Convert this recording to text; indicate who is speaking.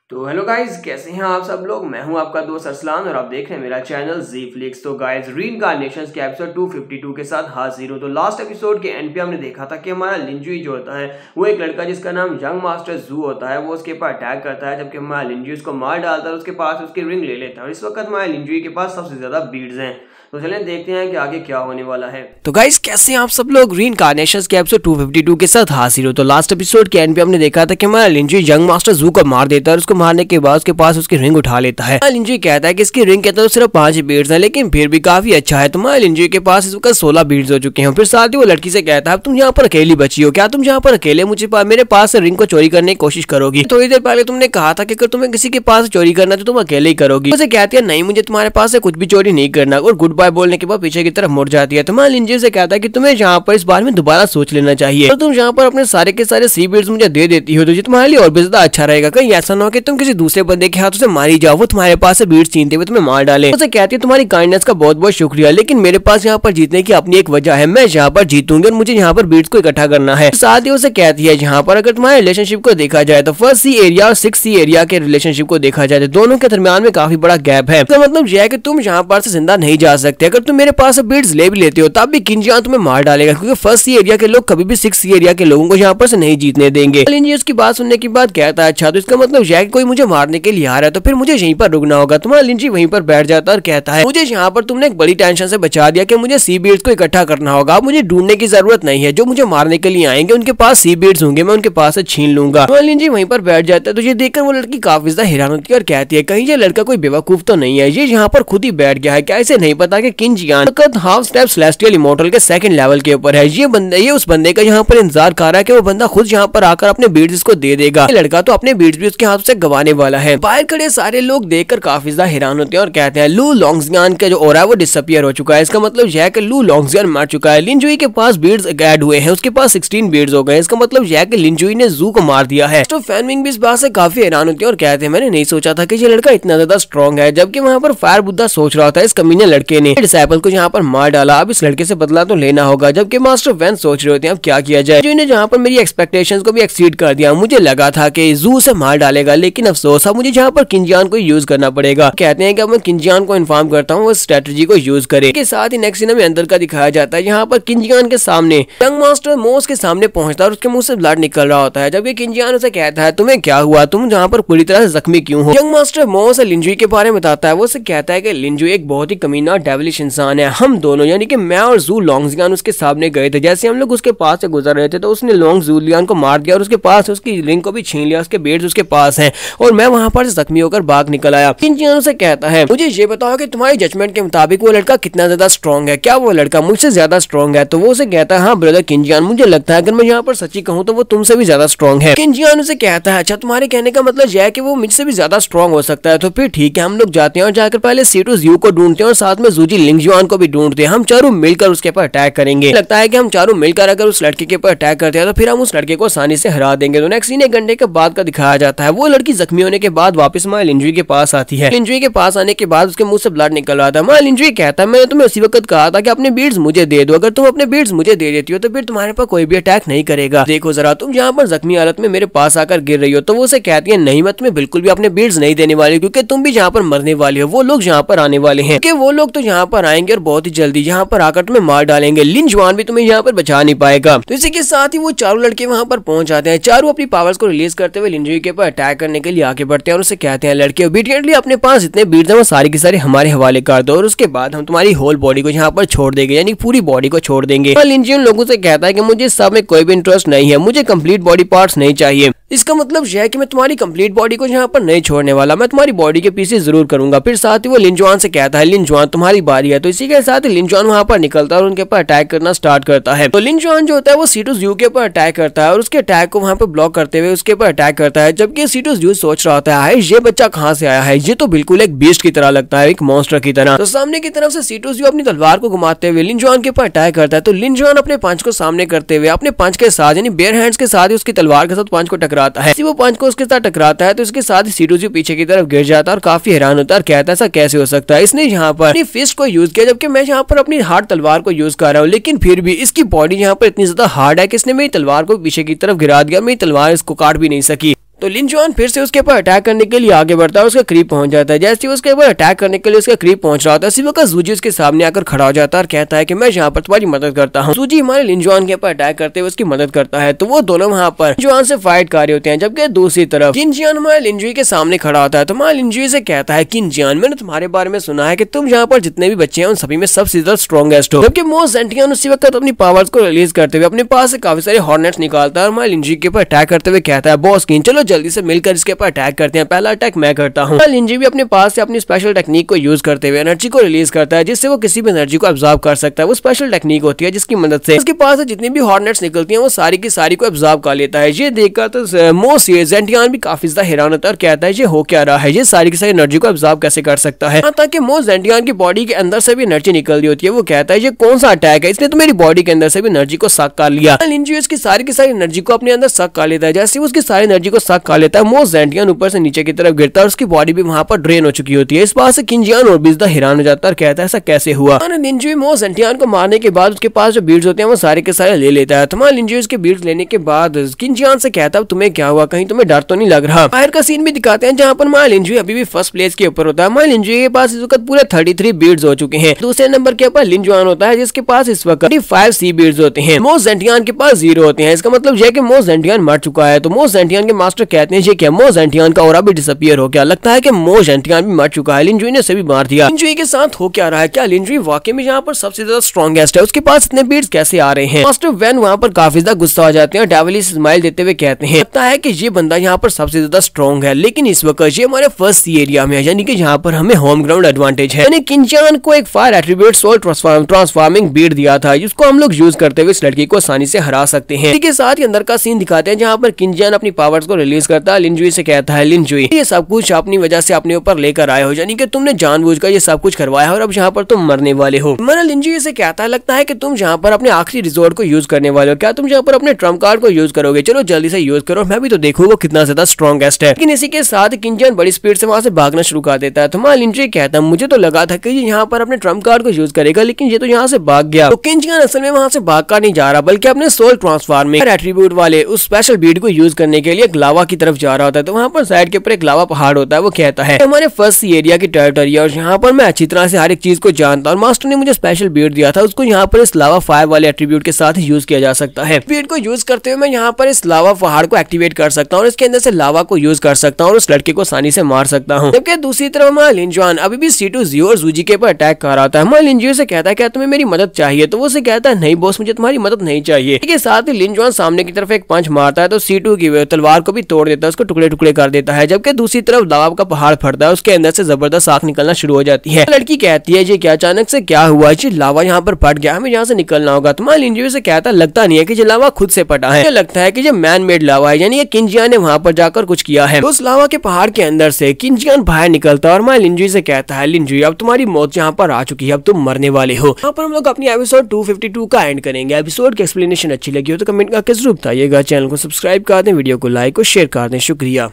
Speaker 1: तो hello guys, कैसे हैं आप सब लोग। मैं हूं आपका दोस्त अरसलान और आप देख रहे हैं मेरा चैनल जी फ्लिक्स। तो गाइस, रीइंकार्नेशंस के एपिसोड 252 के साथ हाजिर हूं। तो लास्ट एपिसोड के एंड पे हमने देखा था कि हमारा लिंजुई जो होता है वो एक लड़का जिसका नाम यंग मास्टर जू होता है, वो उसके ऊपर अटैक करता है, जबकि हमारा लिंजुई उसको मार डालता है और उसके पास उसकी रिंग ले लेता है। और इस वक्त हमारे लिंजुई के पास सबसे ज्यादा बीड्स हैं। तो चलें देखते हैं कि आगे क्या होने वाला है।
Speaker 2: तो गाइस, कैसे हैं आप सब लोग। रीइंकार्नेशंस के एपिसोड 252 के साथ हाजिर हो। तो लास्ट एपिसोड के एंड पे हमने देखा था कि हमारा लिंजुई यंग मास्टर जू को मार देता है और उसको मारने के बाद उसके पास उसकी रिंग उठा लेता है। लिंजुई कहता है कि इसकी रिंग के अंदर सिर्फ 5 बीड्स हैं, लेकिन फिर भी काफी अच्छा है। तुम्हारे लिंजुई के पास इस वक्त 16 बीड्स हो चुके हैं। फिर साथ ही वो लड़की से कहता है, तुम यहाँ पर अकेली बची हो क्या? तुम यहाँ पर अकेले मेरे पास से रिंग को चोरी करने की कोशिश करोगी? थोड़ी देर पहले तुमने कहा था कि अगर तुम्हें किसी के पास चोरी करना तो तुम अकेले ही करोगी। उसे कहती है, नहीं, मुझे तुम्हारे पास से कुछ भी चोरी नहीं करना। और गुड बाय बोलने के बाद पीछे की तरफ मुड़ जाती है। तुम्हारा लिंजुई से कहता है कि तुम्हें यहाँ पर इस बारे में दोबारा सोच लेना चाहिए। तो तुम यहाँ पर अपने सारे के सारे सी बीड्स मुझे दे देती हो तो ये तुम्हारे लिए और भी ज्यादा अच्छा रहेगा। कहीं ऐसा ना हो कि तुम किसी दूसरे बंदे के हाथों से मारी जाओ, वो तुम्हारे पास से बीड्स छीनते हुए तुम्हें मार डाले। उसे कहती है, तुम्हारी काइंडनेस का बहुत बहुत शुक्रिया, लेकिन मेरे पास यहाँ पर जीतने की अपनी एक वजह है। मैं यहाँ पर जीतूंगी और मुझे यहाँ पर बीड्स को इकट्ठा करना है। साथ ही उसे कहती है, यहाँ पर अगर तुम्हारे रिलेशनशिप को देखा जाए तो फर्स्ट सी एरिया और 6 सी एरिया के रिलेशनशिप को देखा जाए तो दोनों के दरमियान में काफी बड़ा गैप है। तो मतलब यह है कि तुम यहाँ पर से जिंदा नहीं जा सकते। अगर तुम मेरे पास बीड्स ले भी लेते हो तब भी किंजियान तुम्हें मार डालेगा, क्योंकि फर्स्ट सी एरिया के लोग कभी भी 6 सी एरिया के लोगों को यहाँ पर से नहीं जीतने देंगे। लिंजुई उसकी बात सुनने के बाद कहता है, अच्छा तो इसका मतलब यह है कि कोई मुझे मारने के लिए आ रहा है, तो फिर मुझे यहीं पर रुकना होगा। तुम्हारा लिंजुई वहीं पर बैठ जाता है और कहता है, मुझे यहाँ पर तुमने एक बड़ी टेंशन से बचा दिया कि मुझे सी बीड्स को इकट्ठा करना होगा। अब मुझे ढूंढने की जरूरत नहीं है। जो मुझे मारने के लिए आएंगे उनके पास सी बीड्स होंगे, मैं उनके पास से छीन लूंगा। तुम्हारा लिंजुई वहीं पर बैठ जाता है। तो ये देखकर वो लड़की काफी ज्यादा हैरान होती है और कहती है, कहीं ये लड़का कोई बेवकूफ तो नहीं है, ये यहाँ पर खुद ही बैठ गया है। क्या इसे नहीं पता कि किंजियान हाफ स्टेप सेलेस्टियल इमॉर्टल के सेकंड लेवल के ऊपर है। ये उस बंदे का यहाँ पर इंतजार कर रहा है कि वो बंदा खुद यहाँ पर आकर अपने बीड्स को दे देगा। लड़का तो अपने बीड्स भी उसके हाथ से गवाने वाला है। बाहर खड़े सारे लोग देखकर काफी ज्यादा हैरान होते हैं और कहते हैं, लू लॉन्गजियान का जो ऑरा है वो डिसअपियर हो चुका है। इसका मतलब यह है कि लू लॉन्गजियान मर चुका है। लिंजुई के पास बीड्स ऐड हुए हैं, उसके पास 16 बीड्स हो गए। इसका मतलब यह है कि लिंजुई ने जू को मार दिया है। तो फैनमिंग भी इस बात से काफी हैरान होती है और कहते हैं, मैंने नहीं सोचा था कि ये लड़का इतना ज्यादा स्ट्रॉन्ग है। जबकि वहाँ पर फायर बुद्धा सोच रहा था, इस कमीने लड़के ने डिसाइपल को यहाँ पर मार डाला, अब इस लड़के से बदला तो लेना होगा। जबकि मास्टर वैन सोच रहे होते हैं अब क्या किया जाए। लिंजुई ने जहाँ पर मेरी एक्सपेक्टेशंस को भी एक्सीड कर दिया। मुझे लगा था कि जू से मार डालेगा, लेकिन अफसोस अब मुझे यहाँ पर किंजियान को यूज करना पड़ेगा। कहते हैं कि अब मैं किंजियान को इन्फॉर्म करता हूँ वो स्ट्रेटजी को यूज करे। के साथ ही नेक्स्ट सीन में अंदर का दिखाया जाता है। यहाँ पर किंजियान के सामने यंग मास्टर मोस के सामने पहुंचता है और उसके मुंह से ब्लड निकल रहा होता है। जब ये किंजियान उसे कहता है, तुम्हें क्या हुआ, तुम जहाँ पर पूरी तरह से जख्मी क्यों हो? यंग मास्टर मोस लिंजुई के बारे में बताता है। वो उसे कहता है कि लिंजुई एक बहुत ही कमीना डेविलिश इंसान है। हम दोनों यानी कि मैं और जू लॉन्गजियान उसके सामने गए थे। जैसे हम लोग उसके पास से गुजर रहे थे तो उसने लॉन्ग जूलियान को मार दिया और उसके पास उसकी रिंग को भी छीन लिया। उसके बेड्स उसके पास हैं और मैं वहां पर जख्मी होकर भाग निकल आया। किंजियान से कहता है, मुझे ये बताओ कि तुम्हारी जजमेंट के मुताबिक वो लड़का कितना ज्यादा स्ट्रॉन्ग है? क्या वो लड़का मुझसे ज्यादा स्ट्रॉन्ग है? तो वो उसे कहता है, हाँ ब्रदर किंजियान, मुझे लगता है अगर मैं यहाँ पर सच्ची कहूँ तो वो तुमसे भी ज्यादा स्ट्रॉन्ग है। किंजियान उसे कहता है, अच्छा तुम्हारे कहने का मतलब यह है कि वो मुझसे भी ज्यादा स्ट्रॉन्ग हो सकता है। तो फिर ठीक है, हम लोग जाते हैं और जाकर पहले सीटू यू को ढूंढते हैं और साथ में जूजी लिंगजुआन को भी ढूंढते हैं। हम चारों मिलकर उसके ऊपर अटैक करेंगे। लगता है कि हम चारों मिलकर अगर उस लड़के के ऊपर अटैक करते हैं तो फिर हम उस लड़के को आसानी से हरा देंगे। तो नेक्स्ट सीन 1 घंटे के बाद का दिखाया जाता है। वो लड़की जख्मी होने के बाद वापस हमारे लिंजुई के पास आती है। लिंजुई के पास आने के बाद उसके मुंह से ब्लड निकल रहा था। हमारा लिंजुई कहता है, मैंने तुम्हें उसी वक्त कहा था कि अपने बीड्स मुझे दे दो। अगर तुम अपने बीड्स मुझे दे देती हो तो फिर तुम्हारे पर कोई भी अटैक नहीं करेगा। देखो जरा, तुम यहाँ पर जख्मी हालत में मेरे पास आकर गिर रही हो। तो वो उसे कहती है, नहीं मैं तुम्हें बिल्कुल भी अपने बीड्स नहीं देने वाली, क्योंकि तुम भी यहाँ पर मरने वाली हो। वो लोग यहाँ पर आने वाले हैं कि वो लोग तो यहाँ पर आएंगे और बहुत ही जल्दी यहाँ पर आकर तुम्हें मार डालेंगे। लिंजुआन भी तुम्हें यहाँ पर बचा नहीं पाएगा। तो इसी के साथ ही वो चारों लड़के वहाँ पर पहुंच जाते हैं। चारों अपनी पावर्स को रिलीज करते हुए लिंजुई के ऊपर अटैक करने के लिए आगे बढ़ते हैं और उसे कहते हैं, लड़के ओबीडियंटली अपने पास जितने बीड्स हैं वो सारे के सारे हमारे हवाले कर दो और उसके बाद हम तुम्हारी होल बॉडी को यहाँ पर छोड़ देंगे, यानी पूरी बॉडी को छोड़ देंगे। लिंजुई उन लोगों से कहता है कि मुझे सब में कोई भी इंटरेस्ट नहीं है, मुझे कंप्लीट बॉडी पार्ट्स नहीं चाहिए। इसका मतलब यह है कि मैं तुम्हारी कंप्लीट बॉडी को यहाँ पर नहीं छोड़ने वाला, मैं तुम्हारी बॉडी के पीछे जरूर करूंगा। फिर साथ ही वो लिंजुआन से कहता है, लिंजुआन तुम्हारी बारी है। तो इसी के साथ ही लिंजुआन वहाँ पर निकलता है और उनके ऊपर अटैक करना स्टार्ट करता है। तो लिंजुआन जो होता है वो सीटूस यू के ऊपर अटैक करता है और उसके अटैक को वहाँ पर ब्लॉक करते हुए उसके ऊपर अटैक करता है। जबकि सीटूस यू सोच रहा होता है, ये बच्चा कहाँ से आया है, ये तो बिल्कुल एक बीस्ट की तरह लगता है, एक मॉन्स्टर की तरह। तो सामने की तरफ से सीटूस यू अपनी तलवार को घुमाते हुए लिंजुआन के ऊपर अटैक करता है। तो लिंजुआन अपने पंच को सामने करते हुए अपने पंच के साथ यानी बेयर हैंड्स के साथ ही उसकी तलवार के साथ पंच को टकराता है। वो पंच को उसके साथ टकराता है तो इसके साथ ही सीटूस यू पीछे की तरफ गिर जाता है और काफी हैरान होता है और कहता है, ऐसा कैसे हो सकता है, इसने यहाँ पर अपनी फिस्ट को यूज किया जबकि मैं यहाँ पर अपनी हार्ड तलवार को यूज कर रहा हूँ, लेकिन फिर भी इसकी बॉडी यहाँ पर इतनी ज्यादा हार्ड है कि इसने मेरी तलवार को पीछे की तरफ गिरा दिया, मेरी तलवार इसको काट भी नहीं सकी। तो लिंजुआन फिर से उसके ऊपर अटैक करने के लिए आगे बढ़ता है और उसका करीब पहुंच जाता है। जैसे ही उसके ऊपर अटैक करने के लिए उसका करीब पहुंच रहा होता है, इसी वक्त जूजी उसके सामने आकर खड़ा हो जाता है और कहता है कि मैं यहाँ पर तुम्हारी मदद करता हूँ। जूजी हमारे लिंजुआन के ऊपर अटैक करते हुए उसकी मदद करता है। तो वो दोनों वहाँ पर लिंजुआन से फाइट कर रहे होते हैं, जबकि दूसरी तरफ किनजियान हमारे लिंजुई के सामने खड़ा होता है। तो हमारे लिंजुई से कहता है, किनजियान मैंने तुम्हारे बारे में सुना है कि तुम यहाँ पर जितने भी बच्चे हैं उन सभी में सबसे ज्यादा स्ट्रॉन्गेस्ट हो। जबकि मो ज़ेंटियन उसी वक्त अपनी पावर्स को रिलीज करते हुए अपने पास से काफी सारे हॉर्नेट्स निकालता है और हमारे लिंजुई के ऊपर अटैक करते हुए कहता है, बॉस किन चलो जल्दी से मिलकर इसके ऊपर अटैक करते हैं, पहला अटैक मैं करता हूँ। लिंजुई भी अपने पास से अपनी स्पेशल टेक्निक को यूज करते हुए एनर्जी को रिलीज करता है, जिससे वो किसी भी एनर्जी को अब्सॉर्ब कर सकता है। वो स्पेशल टेक्निक होती है जिसकी मदद से उसके पास जितनी भी हॉर्नेट्स निकलती हैं वो सारी की सारी को अब्सॉर्ब कर लेता है। ये देखकर तो मो ज़ेंटियन भी काफी ज्यादा हैरान होता है और कहता है ये हो क्या रहा है, ये सारी की सारी एनर्जी को अब्सॉर्ब कैसे कर सकता है। ताकि मो ज़ेंटियन की बॉडी के अंदर से भी एनर्जी निकल रही होती है। वो कहता है ये कौन सा अटैक है, इसने तो मेरी बॉडी के अंदर से भी एनर्जी को सक कर लिया। लिंजुई की सारी एनर्जी को अपने अंदर सक कर लेता है। जैसे उसकी सारी एनर्जी को सक कर लेता है, मो ज़ेंटियन ऊपर से नीचे की तरफ गिरता है और उसकी बॉडी भी वहां पर ड्रेन हो चुकी होती है। इस बात से किनजियान और भी ज्यादा हैरान हो जाता है और कहता है ऐसा कैसे हुआ। लिंजुई मो ज़ेंटियन को मारने के बाद उसके पास जो बीड्स होते हैं वो सारे के सारे ले लेता है। तुम्हारा लिंजुई उसके बीड्स लेने के बाद किनजियान से कहता है तुम्हें क्या हुआ, कहीं तुम्हें डर तो नहीं लग रहा। बाहर का सीन भी दिखाते हैं जहाँ पर हमारा लिंजुई अभी भी फर्स्ट प्लेस के ऊपर होता है। हमारे लिंजुई के पास इस वक्त पूरे 33 बीड्स हो चुके हैं। दूसरे नंबर के ऊपर लिंजुआन होता है जिसके पास इस वक्त 5 सी बीड्स होते हैं। मो ज़ेंटियन के पास 0 होते हैं। इसका मतलब यह कि मो ज़ेंटियन मर चुका है। तो मो ज़ेंटियन के मास्टर कहते हैं ये क्या, मो ज़ेंटियन का ऑरा भी डिसअपीयर हो गया, लगता है कि मो ज़ेंटियन भी मर चुका है, लिंजुई ने उसे भी मार दिया। लिंजुई के साथ हो क्या रहा है, क्या लिंजुई वाकई में यहाँ पर सबसे ज्यादा स्ट्रॉन्गेस्ट है, उसके पास इतने बीड्स कैसे आ रहे हैं। मास्टर वैन वहाँ पर काफी ज्यादा गुस्सा हो जाते हैं और डेविलिश स्माइल देते हुए कहते हैं लगता है कि ये बंदा यहाँ पर सबसे ज्यादा स्ट्रॉन्ग है, लेकिन इस वक्त ये हमारे फर्स्ट सी एरिया में है, यानी कि यहाँ पर हमें होम ग्राउंड एडवांटेज है। यानी किनजियान को एक fire attribute soul transforming bead दिया था जिसको हम लोग यूज करते हुए इस लड़की को आसानी से हरा सकते हैं। इसी के साथ ही अंदर का सीन दिखाते हैं जहाँ पर किनजियान अपनी पावर्स को रिलीज करता है। लिंजुई से कहता है, लिंजुई ये सब कुछ अपनी वजह से अपने ऊपर लेकर आए हो, यानी कि तुमने जानबूझकर ये सब कुछ करवाया और अब यहाँ पर तुम मरने वाले हो। मैंने लिंजुई से कहता है लगता है कि तुम यहाँ पर अपने आखिरी रिजोर्ट को यूज करने वाले हो, क्या तुम यहाँ पर अपने ट्रम्प कार्ड को यूज करोगे, चलो जल्दी से यूज करो, मैं भी तो देखूँ वो कितना ज्यादा स्ट्रॉन्गेस्ट है। लेकिन इसी के साथ किनजियान बड़ी स्पीड से वहाँ से भागना शुरू कर देता है। तो हमारा लिंजुई कहता है मुझे तो लगा था कि ये यहाँ पर अपने ट्रम्प कार्ड को यूज करेगा, लेकिन ये तो यहाँ से भाग गया। तो किनजियान असल में वहाँ से भाग कर नहीं जा रहा बल्कि अपने सोल ट्रांसफॉर्मिंग एट्रीब्यूट वाले उस स्पेशल बीड को यूज करने के लिए एक लावा की तरफ जा रहा होता है। तो वहाँ पर साइड के ऊपर एक लावा पहाड़ होता है। वो कहता है हमारे फर्स्ट एरिया की टेरिटरी है और यहाँ पर मैं अच्छी तरह से हर एक चीज को जानता हूँ। मास्टर ने मुझे स्पेशल बीड दिया था, उसको यहाँ पर इस लावा फायर वाले एट्रीब्यूट के साथ यूज किया जा सकता है। बीड को यूज करते हुए मैं यहाँ पर इस लावा पहाड़ को एक्टिवेट कर सकता हूँ और इसके अंदर से लावा को यूज कर सकता हूँ और उस लड़के को आसानी से मार सकता हूँ। जबकि दूसरी तरफ हमारा लिंजुआन अभी भी C2Z और जूजी के ऊपर अटैक कर रहा था। हमारा लिंजुई से कहता है क्या तुम्हें मेरी मदद चाहिए, तो वो उसे कहता है नहीं बॉस मुझे तुम्हारी मदद नहीं चाहिए। इसके साथ ही लिंजुआन सामने की तरफ एक पंच मारता है तो C2 की तलवार को भी तोड़ देता है, उसको टुकड़े टुकड़े कर देता है। जबकि दूसरी तरफ लावा का पहाड़ फटता है, उसके अंदर से जबरदस्त आग निकलना शुरू हो जाती है। लड़की कहती है ये क्या अचानक से क्या हुआ, जी लावा यहाँ पर फट गया, हमें यहाँ से निकलना होगा। तुम्हारे लिंजुई से कहता है लगता नहीं है कि ये लावा खुद से फटा है, लगता है कि ये मैन मेड लावा है, यानी किनजियान ने वहाँ पर जाकर कुछ किया है। उस लावा के पहाड़ के अंदर से किनजियान बाहर निकलता है और मैं लिंजुई से कहता है लिंजुई अब तुम्हारी मौत यहाँ पर आ चुकी है, अब तुम मरने वाले हो। यहाँ पर हम लोग अपनी एपिसोड 252 का एंड करेंगे। एपिसोड की एक्सप्लेनेशन अच्छी लगी हो तो कमेंट करके जरूर बताइएगा। चैनल को सब्सक्राइब कर दें, वीडियो को लाइक और शेयर कर दें। शुक्रिया।